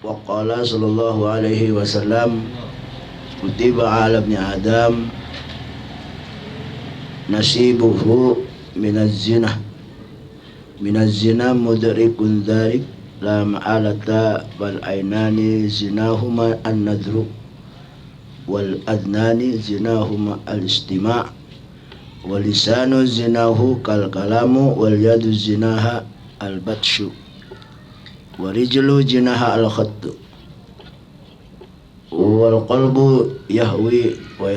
Wa qala sallallahu alaihi wasallam kutiba ala ibni Adam nasibuhu minaz zina mudrikun dzalik la ma'alata wal ainani zinahuma an-nadru wal adnani zinahuma al-istima' wal lisanu zinahu kal kalamu wal yadu zinaha al-batshu wa rijlu jinaha al-khattu wal qalbu yahwi wa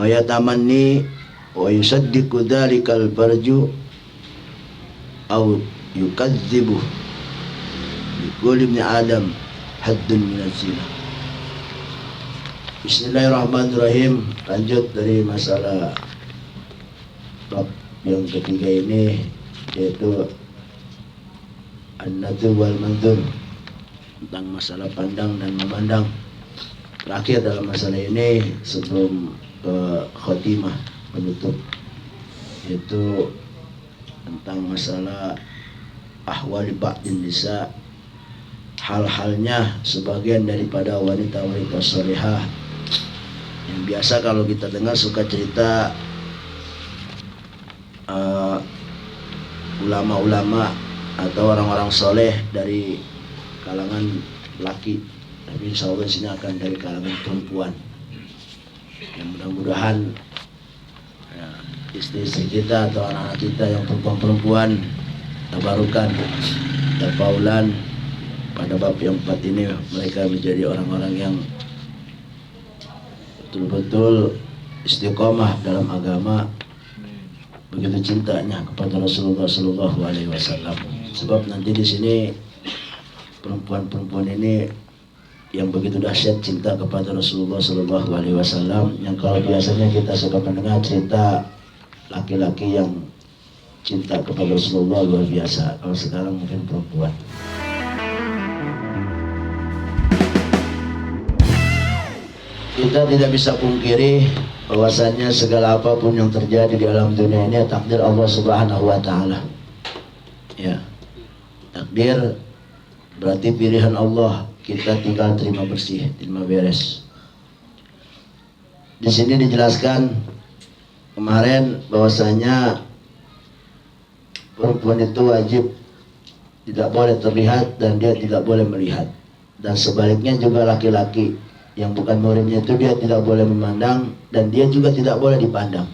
yatamanni wa yusaddiqu dhalikal farju aw yukadzibu likulli ibni Adam haddun minaz zina. Bismillahirrahmanirrahim. Lanjut dari masalah bab yang ketiga ini, yaitu an-nadhu wal manzur, tentang masalah pandang dan memandang. Terakhir dalam masalah ini sebelum khotimah penutup, yaitu tentang masalah ahwali ba'din nisa, hal-halnya sebagian daripada wanita-wanita salihah yang biasa kalau kita dengar suka cerita ulama-ulama atau orang-orang soleh dari kalangan laki, tapi insya Allah sini akan dari kalangan perempuan. Yang mudah-mudahan istri-istri kita atau anak-anak kita yang perempuan-perempuan tabarukan, terpaulan pada bab yang 4 ini, mereka menjadi orang-orang yang betul-betul istiqomah dalam agama, begitu cintanya kepada Rasulullah Sallallahu Alaihi Wasallam. Sebab nanti di sini perempuan-perempuan ini yang begitu dahsyat cinta kepada Rasulullah Sallallahu Alaihi Wasallam, yang kalau biasanya kita suka mendengar cerita laki-laki yang cinta kepada Rasulullah luar biasa, kalau sekarang mungkin perempuan. Kita tidak bisa pungkiri bahwasanya segala apapun yang terjadi di alam dunia ini takdir Allah Subhanahu wa taala. Ya. Takdir berarti pilihan Allah, kita tinggal terima bersih, terima beres. Di sini dijelaskan kemarin bahwasanya perempuan itu wajib tidak boleh terlihat dan dia tidak boleh melihat, dan sebaliknya juga laki-laki yang bukan muhrimnya itu dia tidak boleh memandang dan dia juga tidak boleh dipandang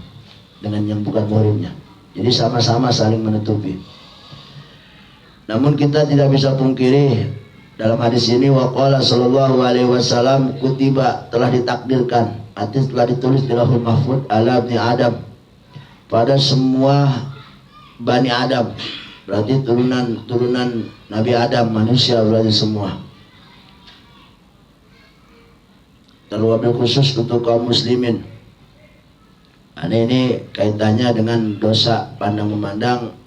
dengan yang bukan muhrimnya. Jadi sama-sama saling menutupi. Namun kita tidak bisa pungkiri dalam hadis ini, waqala sallallahu alaihi wasallam kutiba, telah ditakdirkan, artinya telah ditulis di Lauhul Mahfuz ala ibni Adam, pada semua Bani Adam, berarti turunan Nabi Adam, manusia berarti semua. Terwabil khusus untuk kaum muslimin. Ini kaitannya dengan dosa pandang memandang,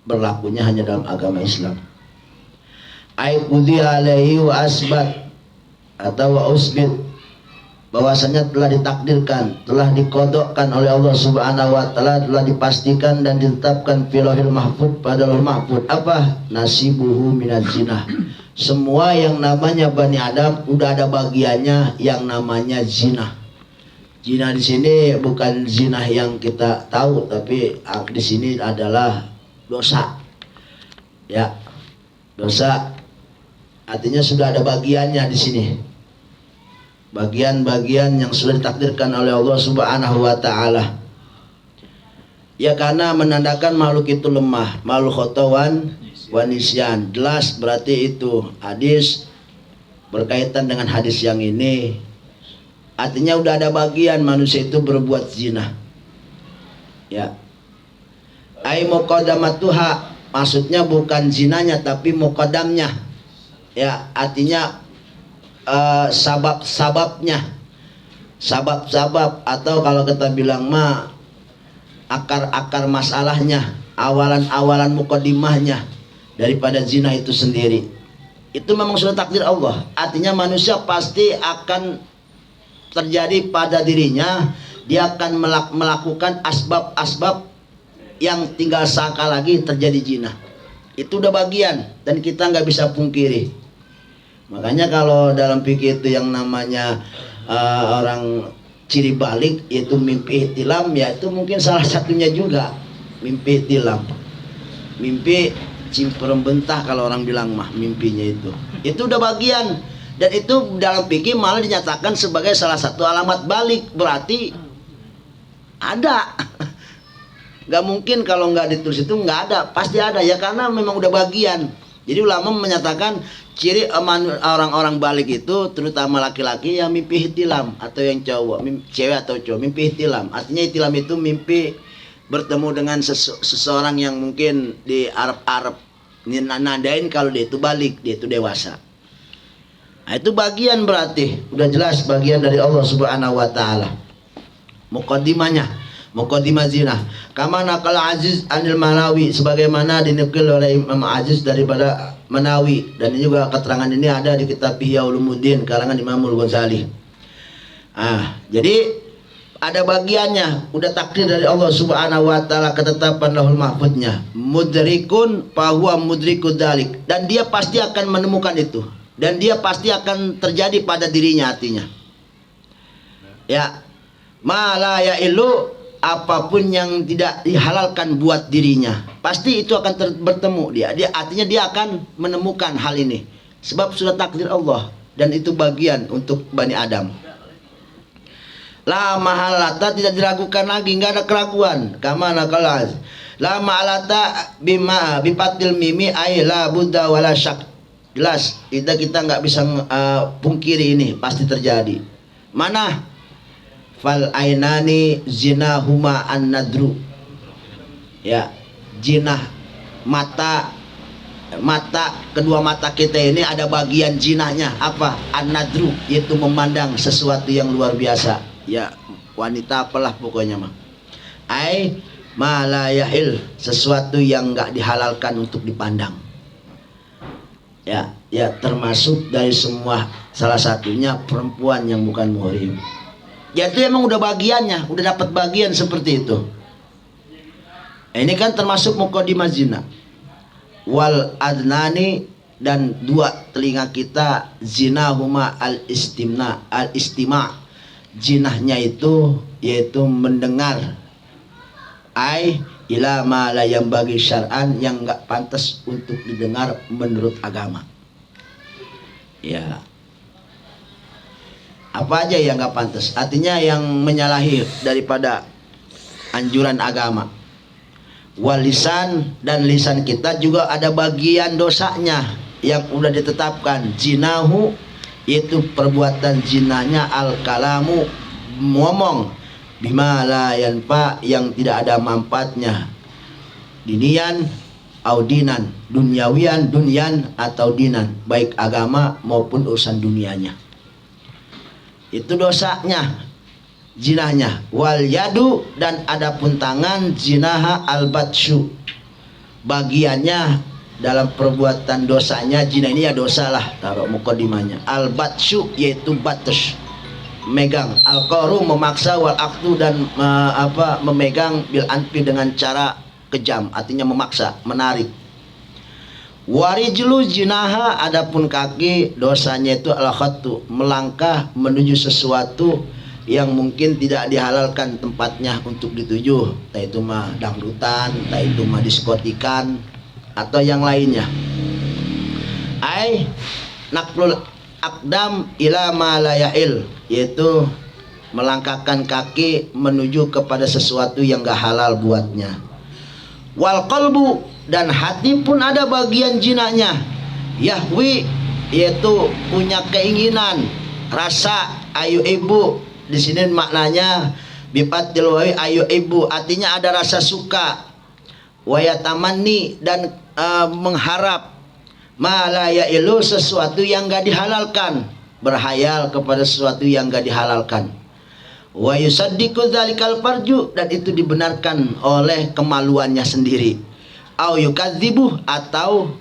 berlakunya hanya dalam agama Islam. Aibudi alaihi wa asbat atau wa usbit, bahwasanya telah ditakdirkan, telah dikodokkan oleh Allah Subhanahu wa taala, telah dipastikan dan ditetapkan fil Lauhil Mahfuz, pada Lauhul Mahfuz. Apa? Nasibuhu minaz zina. Semua yang namanya Bani Adam udah ada bagiannya yang namanya zina. Zina di sini bukan zina yang kita tahu, tapi di sini adalah dosa. Ya, dosa artinya sudah ada bagiannya di sini. Bagian-bagian yang sudah ditakdirkan oleh Allah Subhanahu wa taala. Ya, karena menandakan makhluk itu lemah, makhluk khotawan wanisyan. Jelas berarti itu hadis berkaitan dengan hadis yang ini. Artinya udah ada bagian manusia itu berbuat zina. Ya. Ai muqaddamatuha, maksudnya bukan zinanya tapi muqaddamnya. Ya, artinya sabab-sababnya. Sabab-sabab, atau kalau kita bilang mah akar-akar masalahnya, awalan-awalan muqaddimahnya daripada zina itu sendiri. Itu memang sudah takdir Allah. Artinya manusia pasti akan terjadi pada dirinya, dia akan melakukan asbab-asbab yang tinggal seakal lagi terjadi zina. Itu udah bagian dan kita nggak bisa pungkiri. Makanya kalau dalam fikih itu yang namanya orang ciri balik yaitu mimpi ihtilam, ya itu mungkin salah satunya juga mimpi ihtilam. Mimpi cimperembentah kalau orang bilang mah mimpinya itu udah bagian, dan itu dalam fikih malah dinyatakan sebagai salah satu alamat balik, berarti ada. Nggak mungkin kalau nggak ditulis itu nggak ada, pasti ada ya, karena memang udah bagian. Jadi ulama menyatakan ciri orang-orang balik itu terutama laki-laki yang mimpi ihtilam, atau yang cowok, cewek atau cowok mimpi ihtilam. Artinya ihtilam itu mimpi bertemu dengan seseorang yang mungkin di Arab nandain kalau dia itu balik, dia itu dewasa. Nah, itu bagian, berarti udah jelas bagian dari Allah Subhanahu wa taala. Muqaddimah zina. Kama naqal Aziz anil Manawi, sebagaimana dinukil oleh Imam Aziz daripada Manawi, dan ini juga keterangan ini ada di kitab Ihya Ulumuddin karangan Imamul Ghazali. Jadi ada bagiannya, udah takdir dari Allah Subhanahu wa taala, ketetapan Lauhul Mahfuznya. Mudrikun fahuwa mudrikud dzalik, dan dia pasti akan menemukan itu, dan dia pasti akan terjadi pada dirinya, artinya. Ya, mala ya ilu, apapun yang tidak dihalalkan buat dirinya, pasti itu akan bertemu dia. Artinya dia akan menemukan hal ini, sebab sudah takdir Allah, dan itu bagian untuk Bani Adam. La mahalata, tidak diragukan lagi, nggak ada keraguan. Kama naqal la mahalata bima bipatil mimi ay la buddha wala syak. Jelas kita nggak bisa pungkiri, ini pasti terjadi. Mana fal ainani zinahuma an nadru, ya, jinah mata kedua mata kita ini ada bagian jinahnya apa? An nadru, yaitu memandang sesuatu yang luar biasa. Ya, wanita apalah pokoknya mah. Ai malayahil, sesuatu yang nggak dihalalkan untuk dipandang. Ya, termasuk dari semua, salah satunya perempuan yang bukan muhrim. Ya itu emang udah bagiannya, udah dapat bagian seperti itu. Ini kan termasuk muqaddimah zina. Wal adnani, dan dua telinga kita, zinahuma al istima. Jinahnya itu yaitu mendengar, ai ila ma la yang bagi syar'an, yang enggak pantas untuk didengar menurut agama. Ya, apa aja yang enggak pantas, artinya yang menyalahi daripada anjuran agama. Walisan, dan lisan kita juga ada bagian dosanya yang udah ditetapkan. Jinahu, yaitu perbuatan jinahnya, al-kalamu, ngomong, bima la yanfa, yang tidak ada manfaatnya, dinian audinan, dunyawian dunyan atau dinan, baik agama maupun urusan dunianya. Itu dosanya, jinahnya. Wal yadu, dan adapun tangan, jinaha al-batsyu, bagiannya dalam perbuatan dosanya zina ini, ya dosa lah, taruh muqaddimahnya. Al-batsyu, yaitu batus, memegang. Al-qaru, memaksa. Wal aktu, dan memegang. Bil anfi, dengan cara kejam, artinya memaksa, menarik. Warijlu jinaha, adapun kaki dosanya itu al-khattu, melangkah menuju sesuatu yang mungkin tidak dihalalkan tempatnya untuk dituju, entah itu mah dangdutan, entah itu mah diskotikan, atau yang lainnya. Ai naqlul aqdam ila ma la yahil, yaitu melangkahkan kaki menuju kepada sesuatu yang gak halal buatnya. Wal qalbu, dan hati pun ada bagian jinahnya. Yahwi, yaitu punya keinginan, rasa, ayu ibu. Di sini maknanya bipatil wawi ayu ibu, artinya ada rasa suka. Wayatamanni, dan mengharap, malaya ilu, sesuatu yang gak dihalalkan, berhayal kepada sesuatu yang gak dihalalkan. Wa yusaddiqu dzalikal farju, dan itu dibenarkan oleh kemaluannya sendiri. Au yukadzibuh, atau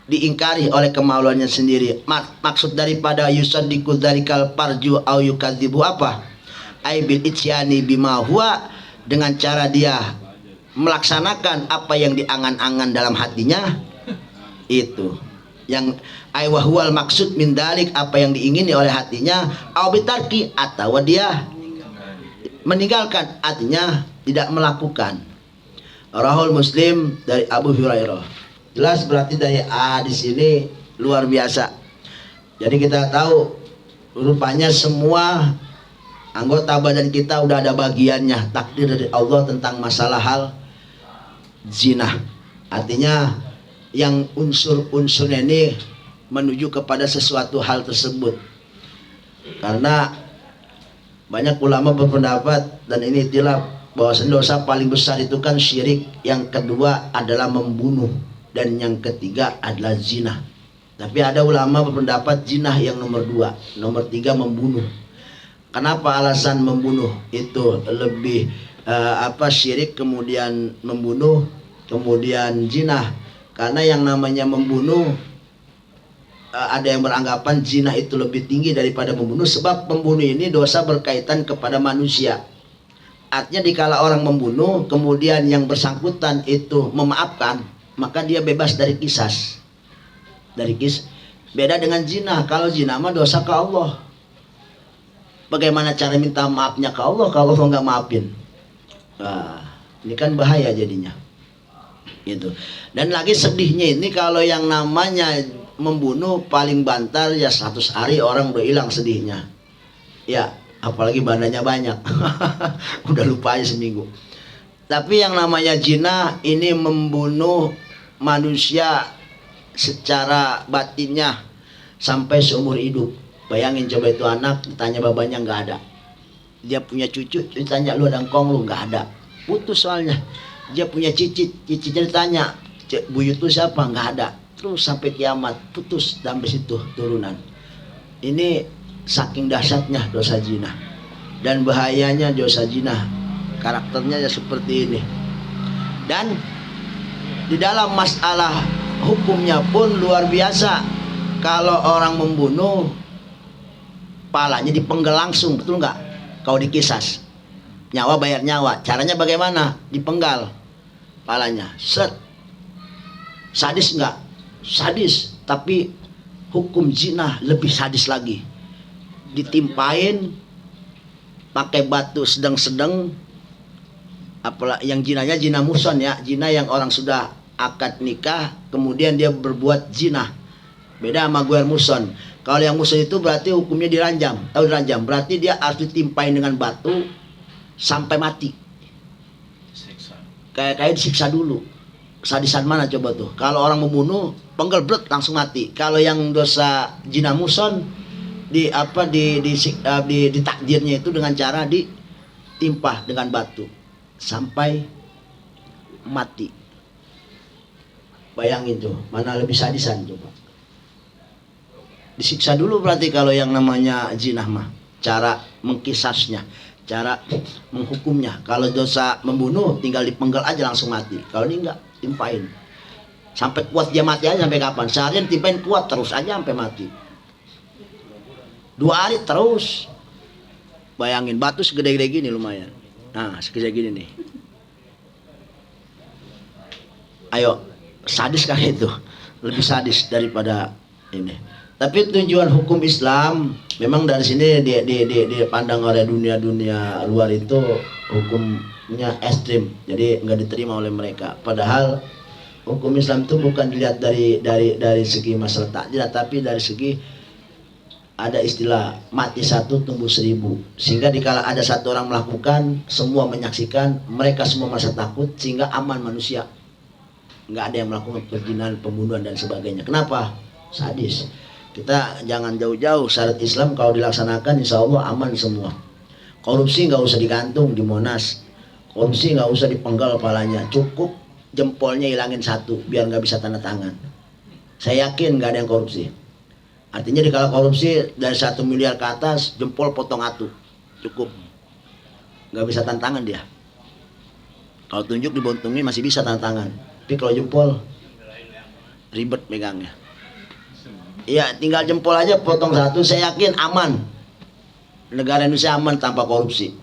diingkari oleh kemaluannya sendiri. Maksud daripada yusaddiqu dzalikal farju au yukadzibuh apa? Ai bil ityani bima huwa, dengan cara dia melaksanakan apa yang diangan-angan dalam hatinya, Itu yang wahwal maksud min dalik, apa yang diingini oleh hatinya, au bitarki, atau dia meninggalkan, artinya tidak melakukan. Rahul Muslim dari Abu Hurairah. Jelas berarti dari di sini luar biasa. Jadi kita tahu rupanya semua anggota badan kita udah ada bagiannya, takdir dari Allah tentang masalah hal zina. Artinya yang unsur-unsurnya ini menuju kepada sesuatu hal tersebut. Karena banyak ulama berpendapat, dan ini ikhtilaf, bahwa dosa paling besar itu kan syirik, yang kedua adalah membunuh, dan yang ketiga adalah zina. Tapi ada ulama berpendapat zina yang nomor 2, nomor 3 membunuh. Kenapa alasan membunuh itu lebih syirik, kemudian membunuh, kemudian zina? Karena yang namanya membunuh, ada yang beranggapan zina itu lebih tinggi daripada membunuh, sebab membunuh ini dosa berkaitan kepada manusia. Artinya dikala orang membunuh, kemudian yang bersangkutan itu memaafkan, maka dia bebas dari qisas. Beda dengan zina. Kalau zina mah dosa ke Allah. Bagaimana cara minta maafnya ke Allah kalau Allah nggak maafin? Nah, ini kan bahaya jadinya. Gitu. Dan lagi sedihnya ini, kalau yang namanya membunuh paling bantal ya 100 hari orang udah hilang sedihnya. Ya, apalagi bandanya banyak. Udah lupa aja seminggu. Tapi yang namanya zina ini membunuh manusia secara batinnya sampai seumur hidup. Bayangin coba, itu anak ditanya babanya nggak ada. Dia punya cucu, ditanya lu ada engkong, lu nggak ada. Putus soalnya. Dia punya cicitnya ditanya, buyut itu siapa? Nggak ada. Terus sampai kiamat, putus, sampai situ turunan. Ini saking dahsyatnya dosa zina dan bahayanya dosa zina. Karakternya ya seperti ini. Dan di dalam masalah hukumnya pun luar biasa. Kalau orang membunuh, palanya dipenggal langsung, betul nggak? Kalau dikisas, nyawa bayar nyawa. Caranya bagaimana? Dipenggal palanya, set. Sadis nggak? Sadis. Tapi hukum zina lebih sadis lagi. Ditimpain pakai batu sedang-sedang. Apalagi yang zinanya zina muson ya, zina yang orang sudah akad nikah kemudian dia berbuat zina. Beda sama guer muson. Kalau yang muson itu berarti hukumnya diranjam. Tahu diranjam? Berarti dia harus ditimpain dengan batu sampai mati. Kayak disiksa dulu. Sadisan mana coba tuh? Kalau orang membunuh, penggal bret langsung mati. Kalau yang dosa zina muson ditakdirnya itu dengan cara ditimpa dengan batu sampai mati. Bayangin tuh, mana lebih sadisan coba. Disiksa dulu berarti kalau yang namanya zina mah. Cara mengkisasnya, cara menghukumnya. Kalau dosa membunuh tinggal dipenggal aja langsung mati. Kalau ini enggak, timpain. Sampai kuat dia mati aja. Sampai kapan? Seharian timpain kuat terus aja sampai mati. 2 hari terus. Bayangin, batu segede-gede gini lumayan. Nah, segede gini nih. Ayo, sadis kan itu. Lebih sadis daripada ini. Tapi tujuan hukum Islam memang dari sini dipandang oleh dunia luar itu hukumnya ekstrim. Jadi nggak diterima oleh mereka. Padahal hukum Islam itu bukan dilihat dari segi masalah takdir, tapi dari segi ada istilah mati 1 tumbuh 1000. Sehingga dikala ada 1 orang melakukan, semua menyaksikan, mereka semua merasa takut, sehingga aman manusia. Nggak ada yang melakukan perzinahan, pembunuhan dan sebagainya. Kenapa? Sadis. Kita jangan jauh-jauh. Syariat Islam kalau dilaksanakan insya Allah aman semua. Korupsi nggak usah digantung di Monas. Korupsi nggak usah dipenggal kepalanya. Cukup jempolnya hilangin 1 biar nggak bisa tanda tangan. Saya yakin nggak ada yang korupsi. Artinya dikala korupsi dari 1 miliar ke atas, jempol potong 1. Cukup. Nggak bisa tanda tangan dia. Kalau tunjuk dibontungi masih bisa tanda tangan. Tapi kalau jempol ribet megangnya. Iya, tinggal jempol aja potong 1, saya yakin aman. Negara Indonesia aman tanpa korupsi.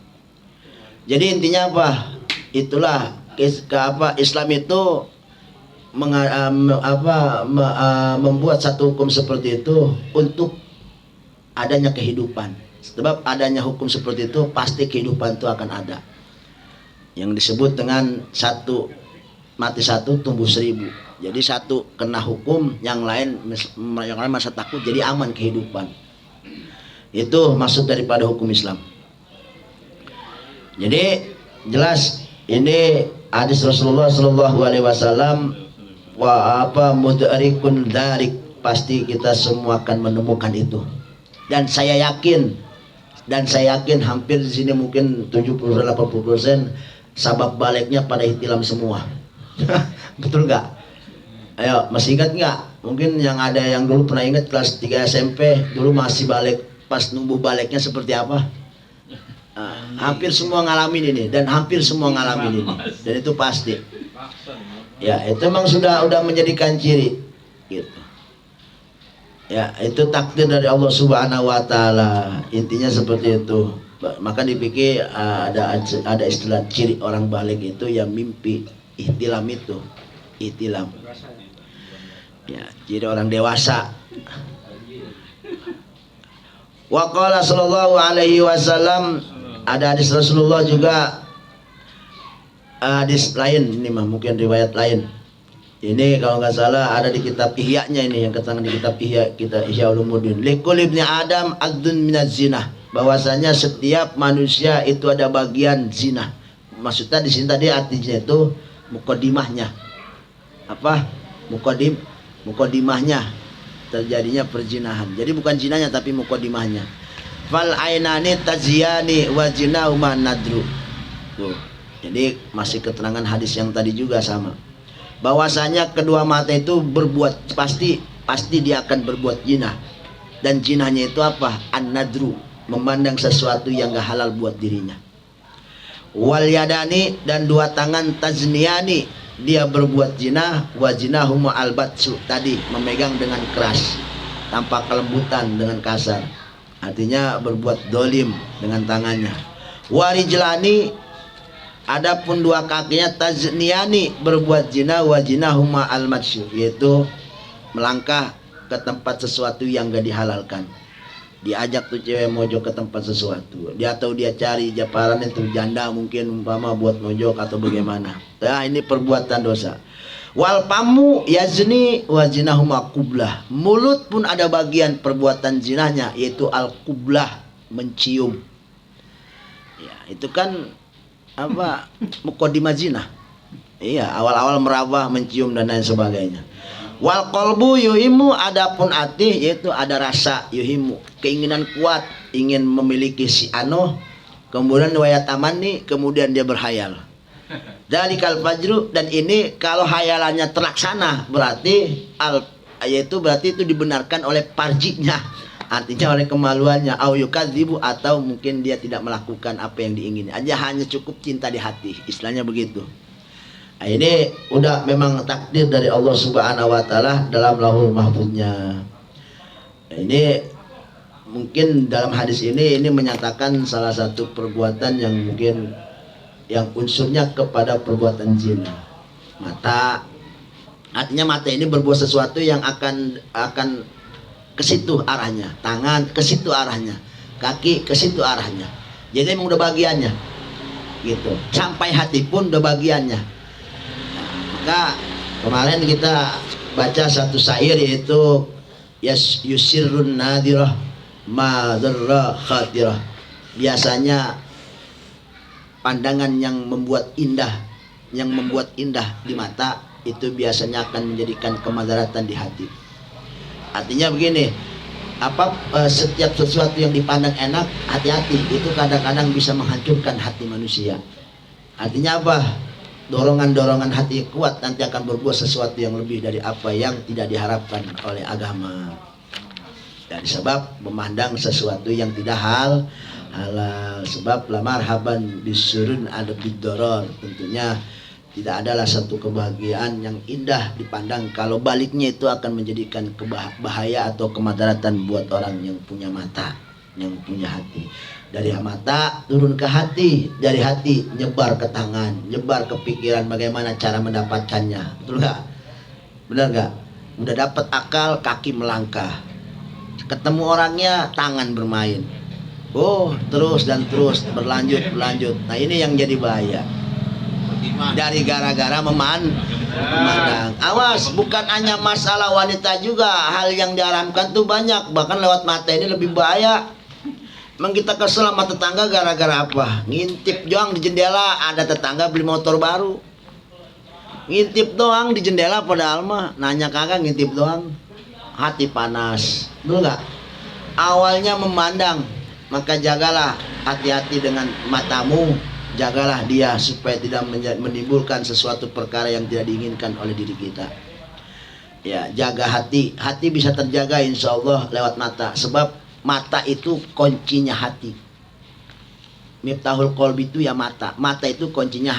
Jadi intinya apa? Itulah Islam itu membuat satu hukum seperti itu untuk adanya kehidupan. Sebab adanya hukum seperti itu pasti kehidupan itu akan ada. Yang disebut dengan satu mati satu tumbuh seribu. Jadi satu kena hukum, yang lain masa takut, jadi aman kehidupan. Itu maksud daripada hukum Islam. Jadi jelas ini hadis Rasulullah Shallallahu Alaihi Wasallam, mudrikun darik, pasti kita semua akan menemukan itu. Dan saya yakin hampir di sini mungkin 70-80% sabab baliknya pada ihtilam semua. Betul nggak? Ayo, masih ingat nggak? Mungkin yang ada yang dulu pernah ingat kelas 3 SMP dulu masih balik, pas numbuh baliknya seperti apa? Hampir semua ngalamin ini, dan hampir semua ngalamin ini, dan itu pasti. Ya, itu memang sudah menjadikan ciri, gitu. Ya, itu takdir dari Allah Subhanahu Wa Taala. Intinya seperti itu. Maka dipikir ada istilah ciri orang balik itu ya mimpi, ihtilam itu, ihtilam. Ya, jadi orang dewasa. Wa qala sallallahu alaihi wasallam, ada hadis Rasulullah juga, hadis lain ini mah mungkin riwayat lain. Ini kalau nggak salah ada di kitab Ihya-nya ini, yang keterangan di kitab Ihya, kita Ihya Ulumuddin. Liqul ibni Adam adzun minaz zina. Bahwasanya setiap manusia itu ada bagian zina. Maksudnya di sini tadi artinya itu mukodimahnya. Apa? Mukodimahnya terjadinya perzinahan. Jadi bukan zinanya tapi mukodimahnya. Fal ainani taziyani wa zinahuma nadru. Tuh. Jadi masih keterangan hadis yang tadi juga sama. Bahwasanya kedua mata itu berbuat pasti dia akan berbuat zina. Dan zinahnya itu apa? An-nadru, memandang sesuatu yang gak halal buat dirinya. Wal yadani, dan dua tangan tazniyani, dia berbuat zina. Wa zinahuma albatsu, tadi memegang dengan keras, tanpa kelembutan, dengan kasar. Artinya berbuat dolim dengan tangannya. Warijlani, adapun dua kakinya tazniyani, berbuat zina. Wa zinahuma almatsyu, yaitu melangkah ke tempat sesuatu yang gak dihalalkan. Diajak tuh cewek mojok ke tempat sesuatu, atau dia cari japaran itu janda mungkin umpama buat mojok atau bagaimana. Nah, ini perbuatan dosa. Wal pamu yazni wa zinahuma qublah. Mulut pun ada bagian perbuatan zinahnya, yaitu al qublah, mencium. Ya, itu kan apa? Muqaddimah zina. Iya, awal-awal meraba, mencium dan lain sebagainya. Wal qalbu yuhimu, adapun hati yaitu ada rasa yuhimu, keinginan kuat, ingin memiliki si ano, kemudian wayatamani, kemudian dia berhayal. Dalikal fajru, dan ini kalau hayalannya terlaksana berarti yaitu berarti itu dibenarkan oleh parjinya, artinya oleh kemaluannya, au yukadzibu, atau mungkin dia tidak melakukan apa yang diingini, aja hanya cukup cinta di hati, istilahnya begitu. Nah, ini udah memang takdir dari Allah Subhanahu Wa Taala dalam Lauhul Mahfuznya. Nah, ini mungkin dalam hadis ini menyatakan salah satu perbuatan yang mungkin yang unsurnya kepada perbuatan zina. Mata, artinya mata ini berbuat sesuatu yang akan ke situ arahnya, tangan ke situ arahnya, kaki ke situ arahnya. Jadi memang udah bagiannya, gitu. Sampai hati pun udah bagiannya. Maka kemarin kita baca satu syair, yaitu yusirrun nadirah ma dzarra khatirah. Biasanya pandangan yang membuat indah di mata itu biasanya akan menjadikan kemadaratan di hati. Artinya begini, setiap sesuatu yang dipandang enak, hati-hati, itu kadang-kadang bisa menghancurkan hati manusia. Artinya apa? Dorongan-dorongan hati kuat nanti akan berbuat sesuatu yang lebih dari apa yang tidak diharapkan oleh agama. Dari sebab memandang sesuatu yang tidak halal. Sebab la marhaban bisurun ada bidoror. Tentunya tidak adalah satu kebahagiaan yang indah dipandang kalau baliknya itu akan menjadikan bahaya atau kemadaratan buat orang yang punya mata, yang punya hati. Dari mata turun ke hati, dari hati nyebar ke tangan, nyebar ke pikiran bagaimana cara mendapatkannya, betul nggak? Benar nggak? Udah dapat akal, kaki melangkah. Ketemu orangnya, tangan bermain. Oh, terus dan terus berlanjut. Nah ini yang jadi bahaya. Dari gara-gara memandang. Awas, bukan hanya masalah wanita juga, hal yang diharamkan tuh banyak. Bahkan lewat mata ini lebih bahaya. Emang kita kesel sama tetangga gara-gara apa? Ngintip doang di jendela, ada tetangga beli motor baru. Ngintip doang di jendela, padahal mah nanya kagak, ngintip doang. Hati panas, betul nggak? Awalnya memandang, maka jagalah, hati-hati dengan matamu. Jagalah dia supaya tidak menimbulkan sesuatu perkara yang tidak diinginkan oleh diri kita. Ya, jaga hati. Hati bisa terjaga insya Allah lewat mata. Sebab mata itu kuncinya hati. Miftahul qalbi itu ya mata. Mata itu kuncinya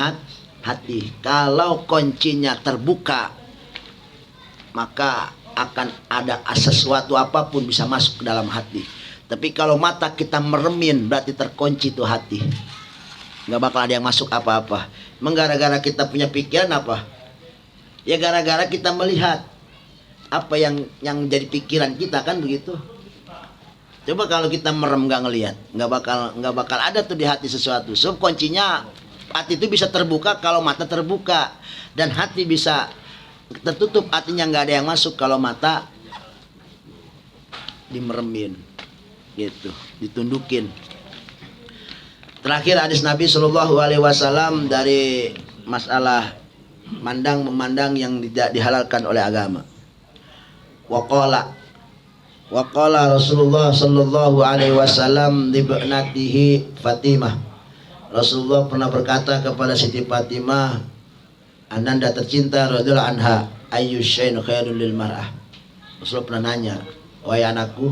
hati. Kalau kuncinya terbuka, maka akan ada sesuatu apapun bisa masuk ke dalam hati. Tapi kalau mata kita meremin, berarti terkunci itu hati. Nggak bakal ada yang masuk apa-apa. Gara-gara kita punya pikiran apa? Ya gara-gara kita melihat apa yang jadi pikiran kita, kan begitu. Coba kalau kita merem nggak ngelihat, nggak bakal ada tuh di hati sesuatu. So kuncinya hati itu bisa terbuka kalau mata terbuka, dan hati bisa tertutup, artinya nggak ada yang masuk kalau mata dimeremin, gitu, ditundukin. Terakhir hadis Nabi Shallallahu Alaihi Wasallam dari masalah memandang yang tidak dihalalkan oleh agama. Waqala Rasulullah Shallallahu Alaihi Wasallam li ibnatihi Fatimah. Rasulullah pernah berkata kepada Siti Fatimah, ananda tercinta radhiyallahu anha, ayyu syai'in khairul lil mar'ah. Rasulullah pernah nanya, wahai anakku,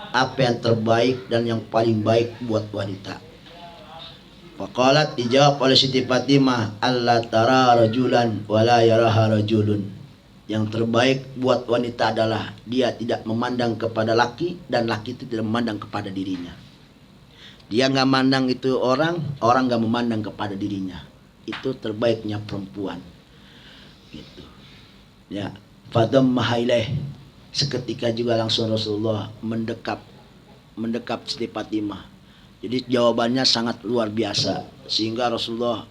apa yang terbaik dan yang paling baik buat wanita? Faqalat, dijawab oleh Siti Fatimah, alla tara rajulan wala yaraha rajulun. Yang terbaik buat wanita adalah dia tidak memandang kepada laki, dan laki itu tidak memandang kepada dirinya. Dia nggak mandang itu orang nggak memandang kepada dirinya. Itu terbaiknya perempuan. Gitu. Ya, fadam mahaileh. Seketika juga langsung Rasulullah mendekap Siti Fatimah. Jadi jawabannya sangat luar biasa, sehingga Rasulullah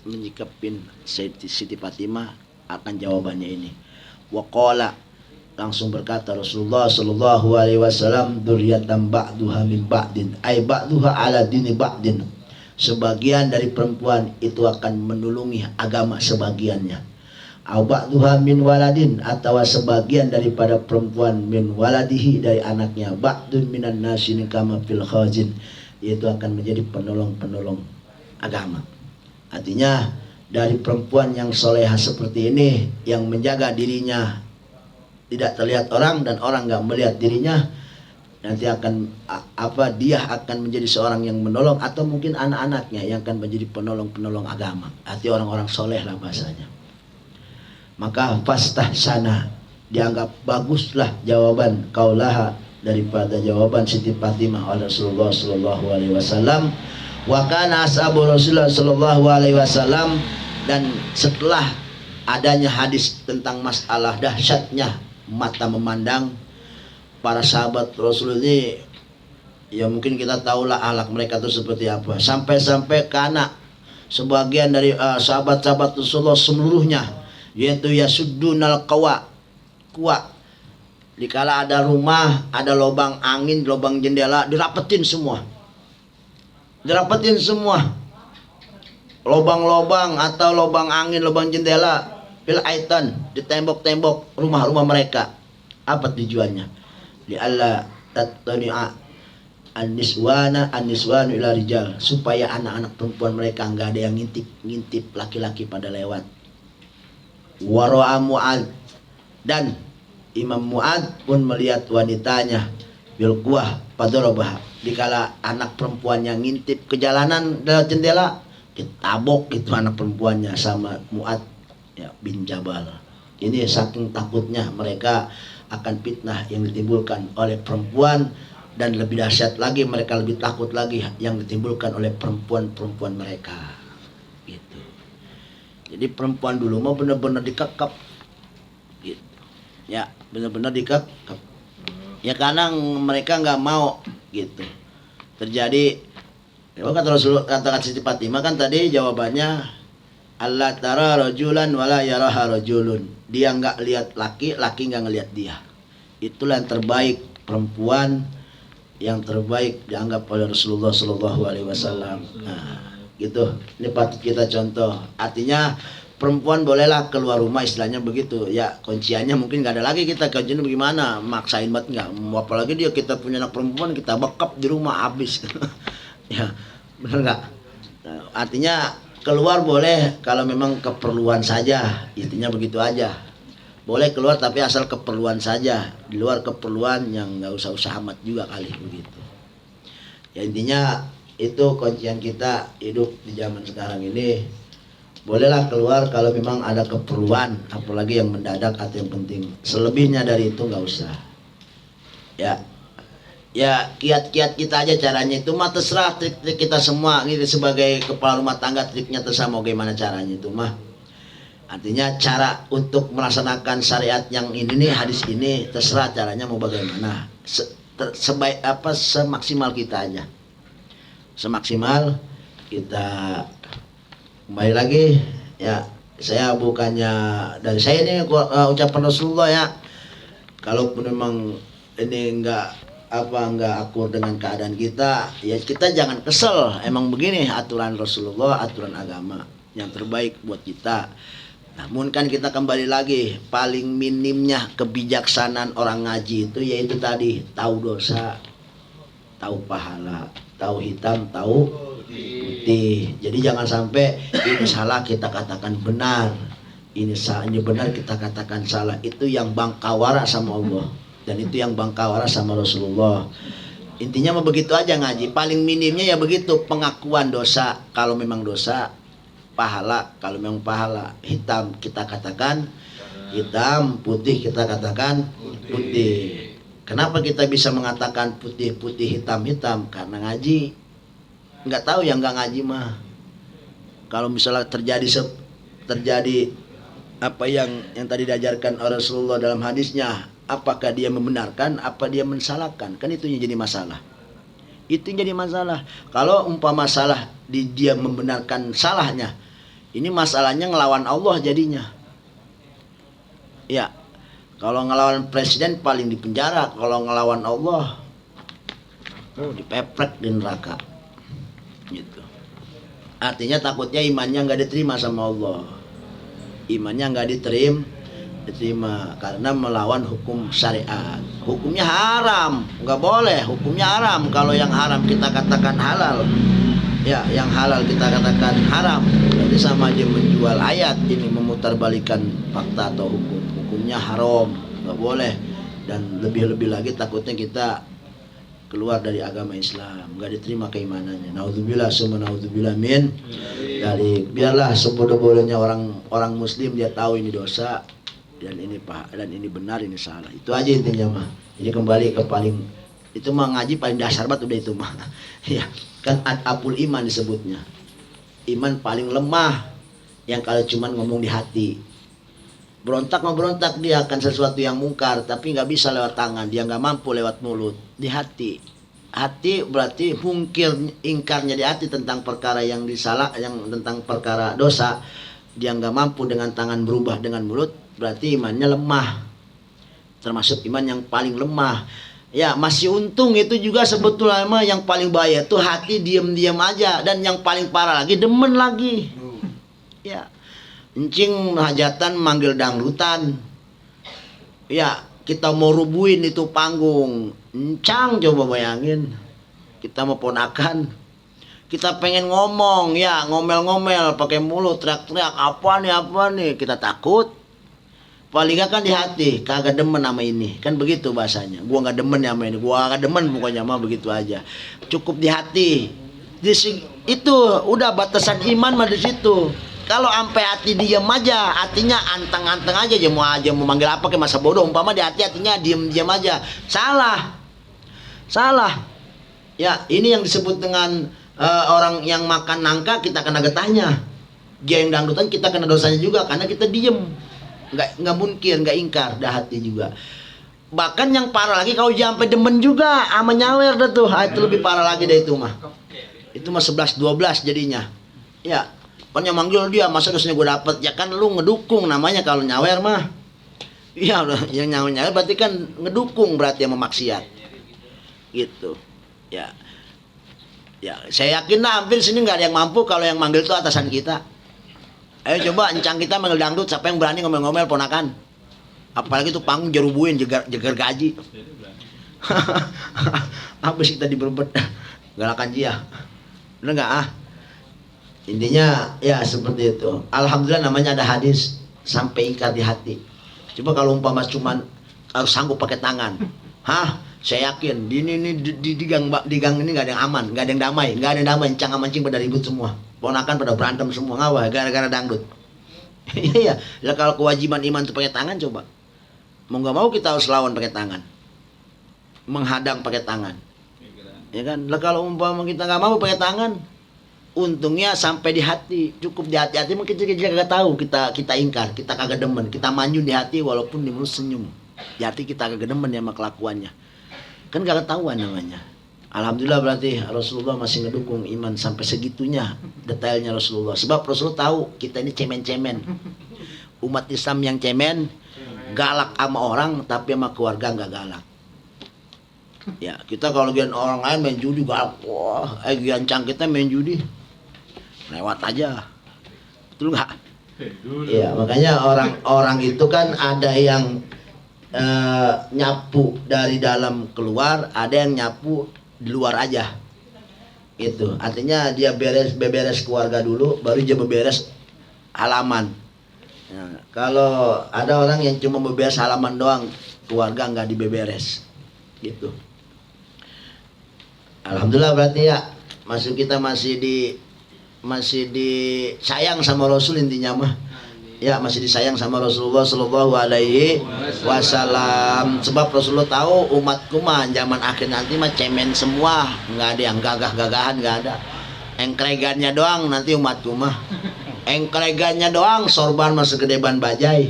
menyikapin Siti Fatimah akan jawabannya ini. Waqala, langsung berkata Rasulullah Shallallahu Alaihi Wasallam, dzurriyyatan ba'duha min ba'din, ay ba'duha ala dini ba'din. Sebagian dari perempuan itu akan menulungi agama sebagiannya. Au ba'duha min waladin, atau sebagian daripada perempuan min waladihi, dari anaknya. Ba'dun minan nasin kama fil khazin, yaitu akan menjadi penolong-penolong agama. Artinya dari perempuan yang soleha seperti ini, yang menjaga dirinya tidak terlihat orang dan orang nggak melihat dirinya, nanti akan dia akan menjadi seorang yang menolong, atau mungkin anak-anaknya yang akan menjadi penolong-penolong agama. Artinya orang-orang soleh lah bahasanya. Maka fastah sana, dianggap baguslah jawaban kaulaha, daripada jawaban Siti Fatimah oleh Rasulullah Sallallahu Alaihi Wasallam. Wa kana ashabu Rasulullah Sallallahu Alaihi Wasallam, dan setelah adanya hadis tentang masalah dahsyatnya mata memandang, para sahabat Rasul ini, ya mungkin kita tahulah akhlak mereka itu seperti apa. Sampai-sampai karena sebagian dari sahabat-sahabat Rasulullah seluruhnya, yaitu yasuddunal kuwa, dikala ada rumah, ada lubang angin, lubang jendela, dirapetin semua, lubang-lubang atau lubang angin, lubang jendela, fil aitan, di tembok-tembok rumah-rumah mereka. Apa tujuannya? Li alla tattani'a an-niswanu ila rijal, supaya anak-anak perempuan mereka enggak ada yang ngintip laki-laki pada lewat. Wara'a Mu'ad, dan Imam Mu'ad pun melihat wanitanya bil kuah padarabah, dikala anak perempuan yang ngintip ke jalanan dari jendela, ditabok itu anak perempuannya sama Mu'ad ya, bin Jabal. Ini saking takutnya mereka akan fitnah yang ditimbulkan oleh perempuan, dan lebih dahsyat lagi mereka lebih takut lagi yang ditimbulkan oleh perempuan-perempuan mereka. Gitu. Jadi perempuan dulu mah benar-benar dikekep gitu. Ya, benar-benar dikekep. Ya karena mereka nggak mau gitu. Terjadi kata Rasulullah, kata Siti Fatimah kan tadi jawabannya Allah tara rajulan wala yaraha rajulun. Dia nggak lihat laki, laki nggak ngelihat dia. Itulah yang terbaik, perempuan yang terbaik dianggap oleh Rasulullah Shallallahu Alaihi Wasallam. Nah, gitu. Ini patut kita contoh. Artinya perempuan bolehlah keluar rumah, istilahnya begitu. Ya kunciannya mungkin nggak ada lagi, kita kuncinya bagaimana? Maksain banget nggak? Apalagi dia kita punya anak perempuan, kita bekap di rumah habis. Ya benar nggak? Nah, artinya keluar boleh kalau memang keperluan saja. Intinya begitu aja. Boleh keluar tapi asal keperluan saja. Di luar keperluan yang nggak usah amat juga kali begitu. Ya intinya itu kuncian kita hidup di zaman sekarang ini. Bolehlah keluar kalau memang ada keperluan, apalagi yang mendadak atau yang penting. Selebihnya dari itu nggak usah. Ya kiat-kiat kita aja caranya itu mah terserah, trik-trik kita semua gitu sebagai kepala rumah tangga, triknya terserah mau gimana caranya itu mah. Artinya cara untuk melaksanakan syariat yang ini nih, hadis ini terserah caranya mau bagaimana. Sebaik apa semaksimal kita aja. Semaksimal kita. Kembali lagi ya, saya bukannya dari saya ini ucapan Rasulullah ya. Kalaupun memang ini enggak akur dengan keadaan kita, ya kita jangan kesel. Emang begini aturan Rasulullah, aturan agama yang terbaik buat kita. Namun kan kita kembali lagi, paling minimnya kebijaksanaan orang ngaji itu yaitu tadi, tahu dosa, tahu pahala, tahu hitam, tahu putih. Jadi jangan sampai ini salah kita katakan benar, ini benar kita katakan salah. Itu yang bangkawara sama Allah, dan itu yang bangkawara sama Rasulullah. Intinya mau begitu aja ngaji. Paling minimnya ya begitu, pengakuan dosa kalau memang dosa, pahala kalau memang pahala, hitam kita katakan hitam, putih kita katakan putih. Kenapa kita bisa mengatakan putih-putih, hitam-hitam? Karena ngaji. Nggak tahu yang nggak ngaji mah. Kalau misalnya terjadi apa yang tadi diajarkan oleh Rasulullah dalam hadisnya, apakah dia membenarkan, apa dia mensalahkan? Kan itu yang jadi masalah. Itu yang jadi masalah. Kalau umpama masalah dia membenarkan salahnya, ini masalahnya ngelawan Allah jadinya. Ya, kalau ngelawan presiden paling di penjara, kalau ngelawan Allah, dipeprek di neraka. Gitu. Artinya takutnya imannya nggak diterima sama Allah. Imannya nggak diterima karena melawan hukum syariat. Hukumnya haram, nggak boleh. Hukumnya haram. Kalau yang haram kita katakan halal, ya yang halal kita katakan haram. Jadi sama aja menjual ayat ini, memutarbalikan fakta atau hukum. Hukumnya haram, nggak boleh. Dan lebih-lebih lagi takutnya kita keluar dari agama Islam, nggak diterima keimanannya. Naudzubillah summa naudzubillah min. Dari biarlah sebodoh-bodohnya orang Muslim dia tahu ini dosa dan ini benar, ini salah. Itu aja intinya mah. Jadi kembali ke paling itu mah ngaji paling dasar banget udah itu mah. Ya kan apul iman disebutnya. Iman paling lemah yang kalau cuman ngomong di hati. Berontak dia akan sesuatu yang mungkar, tapi nggak bisa lewat tangan, dia nggak mampu lewat mulut, di hati. Hati berarti ingkarnya di hati tentang perkara yang disalah, yang tentang perkara dosa, dia nggak mampu dengan tangan berubah dengan mulut, berarti imannya lemah, termasuk iman yang paling lemah. Ya masih untung itu juga sebetulnya yang paling bahaya tuh hati diam-diam aja, dan yang paling parah lagi demen lagi. Ya. Encing hajatan manggil dangdutan. Ya, kita mau rubuhin itu panggung. Encang coba bayangin. Kita mau ponakan. Kita pengen ngomong, ya ngomel-ngomel pakai mulut, teriak-teriak apa nih, kita takut. Paling gak kan di hati, kagak demen sama ini. Kan begitu bahasanya. Gua gak demen sama ini, gua gak demen pokoknya mah begitu aja. Cukup di hati. Itu udah batasan iman mah di situ. Kalau sampai hati diam aja, hatinya anteng-anteng aja mau manggil apa ke masa bodoh, umpama di hatinya diam aja. Salah. Ya, ini yang disebut dengan orang yang makan nangka kita kena getahnya. Dia yang dangdutan kita kena dosanya juga karena kita diem, nggak munkir, nggak ingkar, dah hati juga. Bahkan yang parah lagi kalau sampai demen juga sama nyawer dah tuh, itu lebih parah lagi deh itu mah. Itu mah 11-12 jadinya. Ya, kan yang manggil dia masa dosanya gue dapet, ya kan lu ngedukung namanya kalau nyawer mah. Iya, yang nyawer berarti kan ngedukung, berarti yang memaksiat. Gitu. Ya. Ya, saya yakin lah hampir sini nggak ada yang mampu kalau yang manggil itu atasan kita. Ayo coba encang kita manggil dangdut, siapa yang berani ngomel-ngomel ponakan? Apalagi tuh panggung jerubuin jegar gaji. Habis kita diberbet galakan dia. Bener nggak ah? Intinya ya seperti itu. Alhamdulillah namanya ada hadis sampai ingkar di hati. Coba kalau umpama cuman harus sanggup pakai tangan. Hah? Saya yakin di gang ini nggak ada yang aman, nggak ada yang damai, encang mancing pada ribut semua, ponakan pada berantem semua, ngawah gara-gara dangdut. Iya, ya kalau kewajiban iman itu pakai tangan, coba mau nggak mau kita harus lawan pakai tangan, menghadang pakai tangan, ya kan? Lah kalau umpama kita nggak mau pakai tangan, untungnya sampai di hati, cukup di hati mungkin kita kagak tahu, kita ingkar, kita kagak demen, kita manyun di hati walaupun di mulut senyum, di hati kita kagak demen ya sama kelakuannya. Kan gak ketahuan namanya. Alhamdulillah berarti Rasulullah masih ngedukung iman sampai segitunya detailnya Rasulullah. Sebab Rasulullah tahu kita ini cemen-cemen. Umat Islam yang cemen, galak sama orang tapi sama keluarga nggak galak. Ya kita kalau lihat orang lain main judi galak, wah, giancang kita main judi lewat aja, betul nggak? Iya makanya orang itu kan ada yang nyapu dari dalam keluar, ada yang nyapu di luar aja. Itu artinya dia beberes keluarga dulu, baru dia beberes halaman. Nah, kalau ada orang yang cuma beberes halaman doang, keluarga nggak dibeberes, gitu. Alhamdulillah berarti ya, kita masih disayang sama Rasul intinya mah. Ya masih disayang sama Rasulullah Shallallahu Alaihi Wasallam. Sebab Rasulullah tahu umatku mah zaman akhir nanti mah cemen semua, nggak ada yang gagah-gagahan, nggak ada. Engkregannya doang nanti umatku mah. Engkregannya doang, sorban mah segede ban bajai.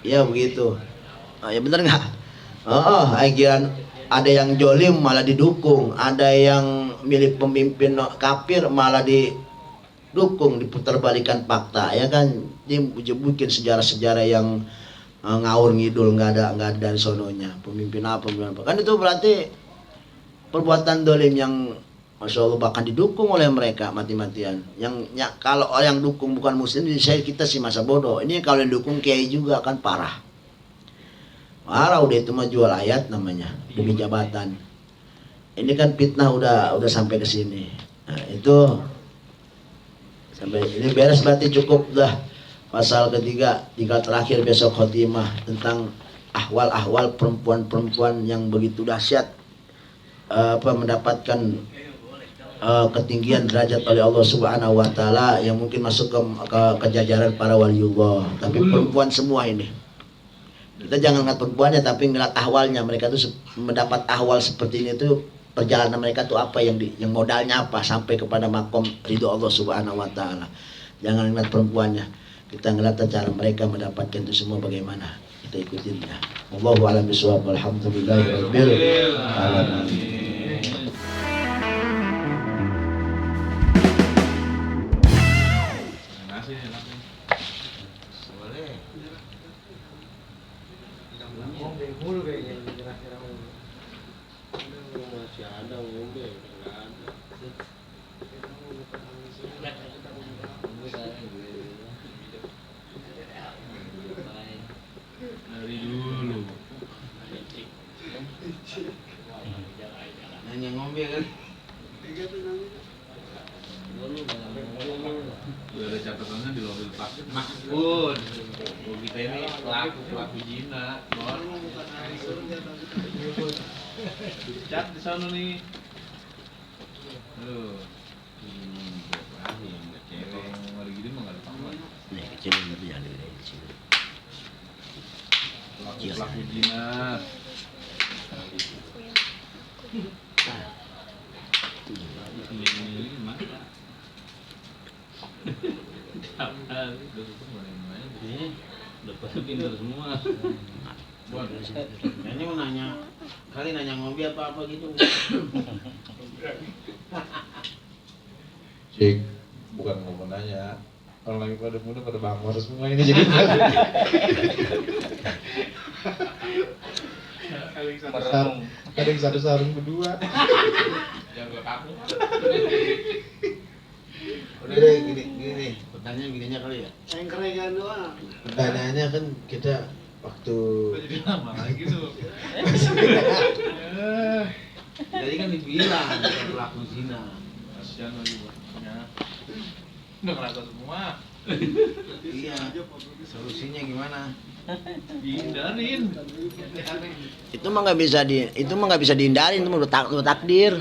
Ya begitu. Oh, ya bener nggak? Akhirnya ada yang jolim malah didukung, ada yang milik pemimpin kafir malah didukung, diputerbalikan fakta, ya kan? Dia bikin sejarah-sejarah yang ngawur ngidul, nggak ada dari sononya. Pemimpin apa kan itu berarti perbuatan dolim yang Masya Allah bahkan didukung oleh mereka mati-matian. Kalau yang dukung bukan muslim, kita sih masa bodoh. Ini kalau yang dukung kiai juga kan parah udah, itu mah jual ayat namanya demi jabatan. Ini kan fitnah udah sampai ke sini. Nah, itu sampai ini beres berarti cukup dah. Pasal ketiga, tinggal terakhir besok khotimah tentang ahwal-ahwal perempuan-perempuan yang begitu dahsyat mendapatkan ketinggian derajat oleh Allah Subhanahu Wa Taala yang mungkin masuk ke jajaran para waliullah. Tapi perempuan semua ini. Kita jangan ngeliat perempuannya tapi ngeliat ahwalnya. Mereka tuh mendapat ahwal seperti ini tuh, perjalanan mereka tuh apa yang modalnya apa sampai kepada makom ridho Allah Subhanahu Wa Taala. Jangan ngeliat perempuannya, kita ngeliat cara mereka mendapatkan itu semua bagaimana, kita ikutinnya. Wallahu a'lam bishawab. Alhamdulillahirabbil alamin. Dari dulu nanya ngombe kan udah ada catatannya di mobil paket Mahfud. Kita ini pelaku zina cat di sana nih. Aduh, yang cewek yang lagi gini mah nggak ada tambah. Nih kecil lebih ada kecil. Pelaku zina. Ini mana? Udah pada pintar semua. Ini mau nanya, kali nanya ngopi apa gitu. Cik, bukan mau nanya. Orang lagi pada muda pada bangor semua ini jadi ada yang satu sarung berdua. Yang gue kaku. Udah deh, gini, pertanyaan gininya kali ya. Yang keren doang. Pertanyaannya kan kita waktu Jadi lama lagi tuh. jadi kan dibilang kita pelaku zina. Kasihan lagi bosnya. Udah ngerasa semua. Iya. Solusinya gimana? Dihindarin. Itu mah nggak bisa dihindarin, itu mah udah takdir.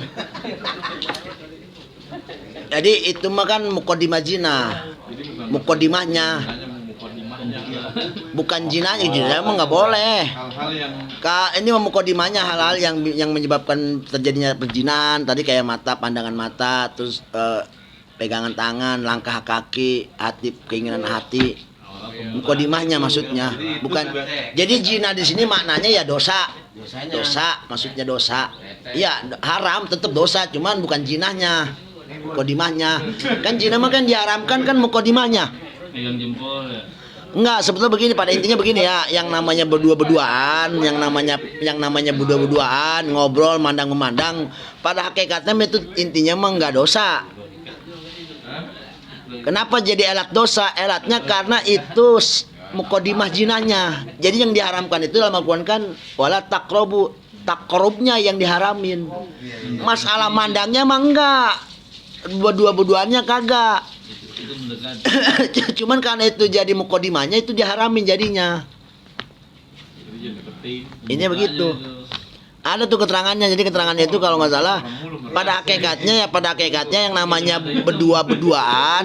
Jadi itu mah kan mukodimah zina, Jadi mukodimahnya, hanya mukodimahnya. bukan jinanya. Jinanya mah nggak boleh. Hal-hal yang Ini mah mukodimahnya hal-hal yang menyebabkan terjadinya perzinahan. Tadi kayak mata, pandangan mata, terus pegangan tangan, langkah kaki, hati, keinginan hati. Mukodimahnya maksudnya, bukan. Jadi zina di sini maknanya ya dosa. Dosa, maksudnya dosa. Iya, haram tetap dosa, cuman bukan jinahnya. Mukodimahnya. Kan zina mah kan diharamkan kan mukodimahnya. megang jempol ya. Enggak, sebetulnya begini, pada intinya begini ya, yang namanya berdua-berduaan, yang namanya berdua-berduaan, ngobrol, mandang-memandang, pada hakikatnya itu intinya mah enggak dosa. Kenapa jadi elat dosa? Elatnya karena itu mukodimah jinahnya. Jadi yang diharamkan itu dalam Al-Quran kan wala takrobu, takrobnya yang diharamin. Masalah mandangnya mah enggak, berdua-berduanya kagak. Itu mendekat. Cuman karena itu jadi mukodimahnya itu diharamin jadinya. Jadi jadi deketin. Ini begitu. Ada tuh keterangannya. Jadi keterangannya itu kalau nggak salah pada hakikatnya yang namanya berdua-berduaan,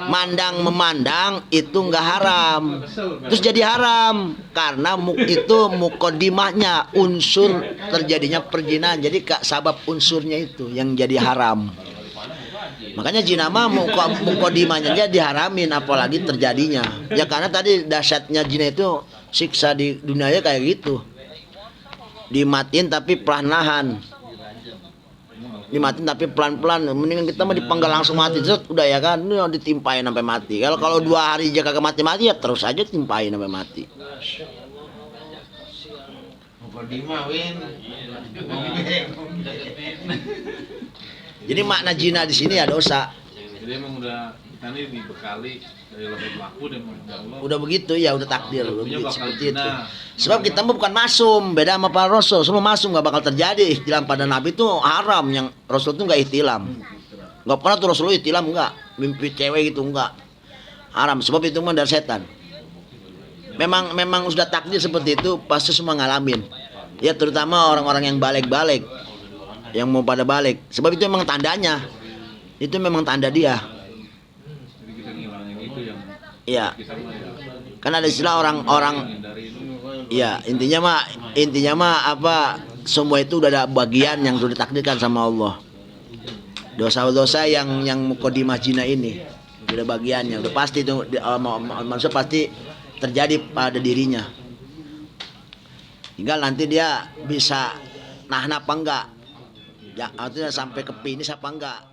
mandang memandang itu nggak haram. Terus jadi haram karena itu mukodimahnya, unsur terjadinya perzinahan. Jadi sabab unsurnya itu yang jadi haram. Makanya zina mah mukodimahnya aja diharamin, apalagi terjadinya. Ya karena tadi dahsyatnya zina itu siksa di dunianya kayak gitu. Dimatiin tapi perlahan. Dimatiin tapi pelan-pelan. Mendingan kita mah dipenggal langsung mati, terus udah ya kan, ini ditimpain sampai mati. Kalau 2 hari aja kagak mati-mati ya terus aja timpain sampai mati. Mukodimah win. Jadi makna zina di sini ya dosa. Jadi emang udah kita nih dibekali dari level pelaku dan Allah. Udah begitu ya, udah takdir, udah Punya begitu, bakal seperti zina. itu. Sebab kita mah bukan masum, beda sama para rasul. Semua masum nggak bakal terjadi. Ihtilam pada Nabi itu haram, yang Rasul itu nggak ihtilam. Nggak pernah tuh Rasul ihtilam, nggak. Mimpi cewek gitu nggak. Haram, sebab itu mah dari setan. Memang sudah takdir seperti itu, pasti semua ngalamin. Ya terutama orang-orang yang balik-balik, yang mau pada balik. Sebab itu memang tandanya. Itu memang tanda dia. Jadi kita ngilangin itu yang Iya. kita mah ya. Kan ada istilah orang-orang. Hindari itu. Ya, intinya mah apa, semua itu udah ada bagian yang sudah ditakdirkan sama Allah. Dosa-dosa yang mukodimah zina ini udah bagiannya, udah pasti itu manusia pasti terjadi pada dirinya. Tinggal nanti dia bisa nahan apa enggak. Ya, artinya sampai ke finish apa enggak.